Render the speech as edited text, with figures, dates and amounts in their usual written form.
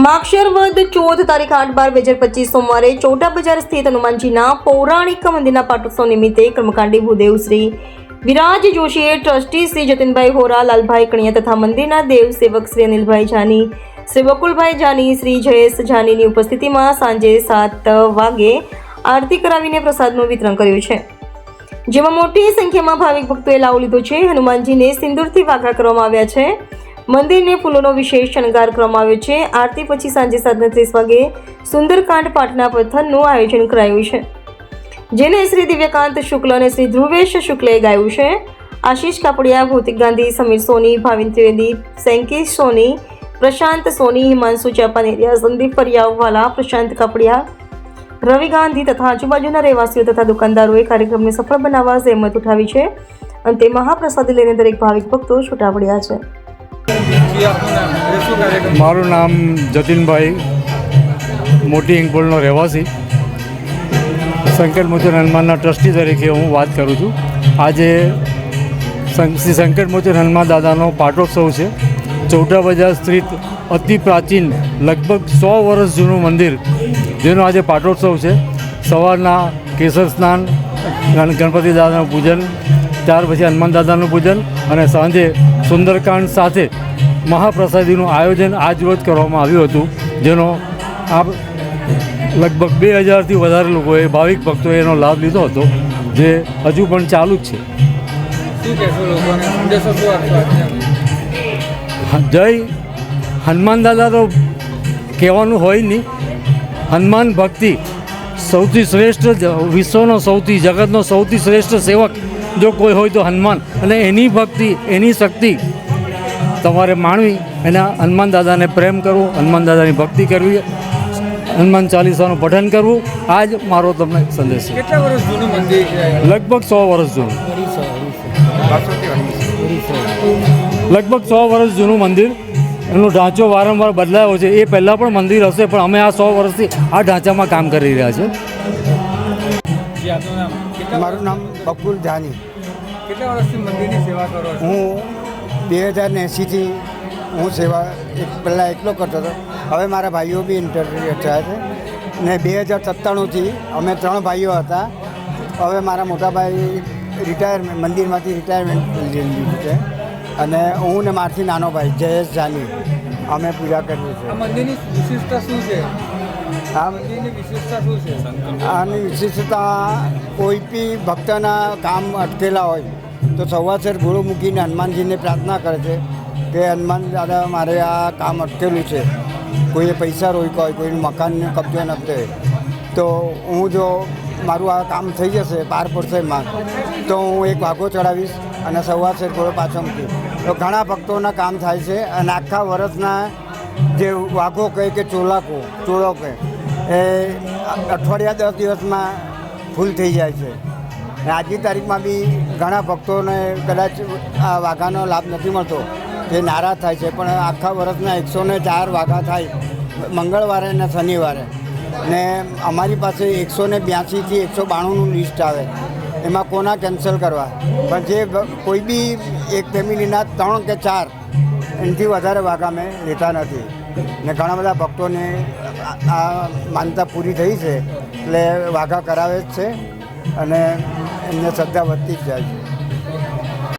માક્ષર વદ 14 તારીખ 8/12/2025 સોમવારે ચોટા બજાર સ્થિત હનુમાનજીના પૌરાણિક મંદિરના પાટોત્સવ નિમિત્તે કર્મકાંડી ભૂદેવ શ્રી વિરાજ જોશીએ ટ્રસ્ટી શ્રી જતીનભાઈ હોરા, લાલભાઈ કણિયા તથા મંદિરના દેવ સેવક શ્રી અનિલભાઈ જાની, શ્રી બકુલભાઈ જાની, શ્રી જયેશ જાનીની ઉપસ્થિતિમાં સાંજે 7 વાગે આરતી કરાવીને પ્રસાદનું વિતરણ કર્યું છે, જેમાં મોટી સંખ્યામાં ભાવિક ભક્તોએ લાવો લીધો છે। હનુમાનજીને સિંદૂરથી વાઘા કરવામાં આવ્યા છે। મંદિરને ફૂલોનો વિશેષ શણગાર કરવામાં આવ્યો છે। આરતી પછી સાંજે 7:30 વાગે સુંદરકાંડ પાઠના પઠનનું આયોજન કરાયું છે, જેને શ્રી દિવ્યકાંત શુક્લ અને શ્રી ધ્રુવેશ શુક્લે ગાયું છે। આશીષ કાપડિયા, ભૌતિક ગાંધી, સમીર સોની, ભાવિન ત્રિવેદી, સેંકી સોની, પ્રશાંત સોની, હિમાંશુ ચાપાનેરિયા, સંદીપ પરિયાવાલા, પ્રશાંત કાપડિયા, રવિ ગાંધી તથા આજુબાજુના રહેવાસીઓ તથા દુકાનદારોએ કાર્યક્રમને સફળ બનાવવા જહેમત ઉઠાવી છે। અંતે મહાપ્રસાદી લઈને દરેક ભાવિક ભક્તો છૂટા પડ્યા છે। મારું નામ જતીનભાઈ, મોટી ઇંગપોલનો રહેવાસી, સંકટમોચન હનુમાનના ટ્રસ્ટી તરીકે હું વાત કરું છું। આજે શ્રી સંકટમોચન હનુમાન દાદાનો પાટોત્સવ છે। ચોટા બજાર સ્થિત અતિ પ્રાચીન લગભગ 100 વર્ષ જૂનું મંદિર, જેનો આજે પાટોત્સવ છે। સવારના કેસર સ્નાન, ગણપતિ દાદાનું પૂજન, ત્યાર પછી હનુમાન દાદાનું પૂજન અને સાંજે સુંદરકાંડ સાથે મહાપ્રસાદીનું આયોજન આજરોજ કરવામાં આવ્યું હતું, જેનો આ લગભગ 2000થી વધારે લોકોએ, ભાવિક ભક્તોએ એનો લાભ લીધો હતો, જે હજુ પણ ચાલુ જ છે। જય હનુમાન દાદા તો કહેવાનું હોય નહીં, હનુમાન ભક્તિ સૌથી શ્રેષ્ઠ, વિશ્વનો સૌથી, જગતનો સૌથી શ્રેષ્ઠ સેવક જો કોઈ હોય તો હનુમાન, અને એની ભક્તિ, એની શક્તિ તમારે માણવી, એના હનુમાન દાદાને પ્રેમ કરવો, હનુમાન દાદાની ભક્તિ કરવી, હનુમાન ચાલીસાનું પઠન કરવું, આ જ મારો તમને સંદેશ છે। કેટલા વર્ષ જૂનું મંદિર છે? લગભગ 100 વર્ષ જૂનું, લગભગ 100 વર્ષ જૂનું મંદિર। એનો ઢાંચો વારંવાર બદલાયો છે। એ પહેલાં પણ મંદિર હશે, પણ અમે આ 100 વર્ષથી આ ઢાંચામાં કામ કરી રહ્યા છીએ। મારું નામ બકુલ જાની। કેટલા વર્ષથી મંદિરની સેવા કરો છો? હું 2080થી હું સેવા પહેલાં એકલો કરતો હતો, હવે મારા ભાઈઓ બી ઇન્ટરવ્યૂ થયા છે, ને 2097થી અમે 3 ભાઈઓ હતા। હવે મારા મોટા ભાઈ મંદિરમાંથી રિટાયરમેન્ટ લીધું છે, અને હું ને મારથી નાનો ભાઈ જયેશ જાની અમે પૂજા કરીએ છીએ। આ મંદિરની વિશેષતા શું છે? આ મંદિરની વિશેષતા શું છે? આની વિશેષતા, કોઈ બી ભક્તના કામ અટકેલા હોય તો સવાસર ગોળો મૂકીને હનુમાનજીને પ્રાર્થના કરે છે કે હનુમાન દાદા, મારે આ કામ અટકેલું છે, કોઈએ પૈસા રોક્યા હોય, કોઈનું મકાનને કબજો નથી હોય, તો હું જો મારું આ કામ થઈ જશે, પાર પડશે માંગ, તો હું એક વાઘો ચડાવીશ અને સવાસર ગોળો પાછો મૂકીશ, તો ઘણા ભક્તોના કામ થાય છે। અને આખા વર્ષના જે વાઘો કહે કે ચોળો કહે, એ અઠવાડિયા 10 દિવસમાં ફૂલ થઈ જાય છે। આજની તારીખમાં બી ઘણા ભક્તોને કદાચ આ વાઘાનો લાભ નથી મળતો, જે નારાજ થાય છે, પણ આખા વર્ષના 104 વાઘા થાય, મંગળવારે અને શનિવારે, ને અમારી પાસે 182થી 192નું લિસ્ટ આવે, એમાં કોના કેન્સલ કરવા, પણ જે કોઈ બી એક ફેમિલીના 3 કે 4 એનાથી વધારે વાઘા મેં લેતા નથી, ને ઘણા બધા ભક્તોને આ માનતા પૂરી થઈ છે, એટલે વાઘા કરાવે જ છે, અને એમને શ્રદ્ધા વધતી જ જાય છે।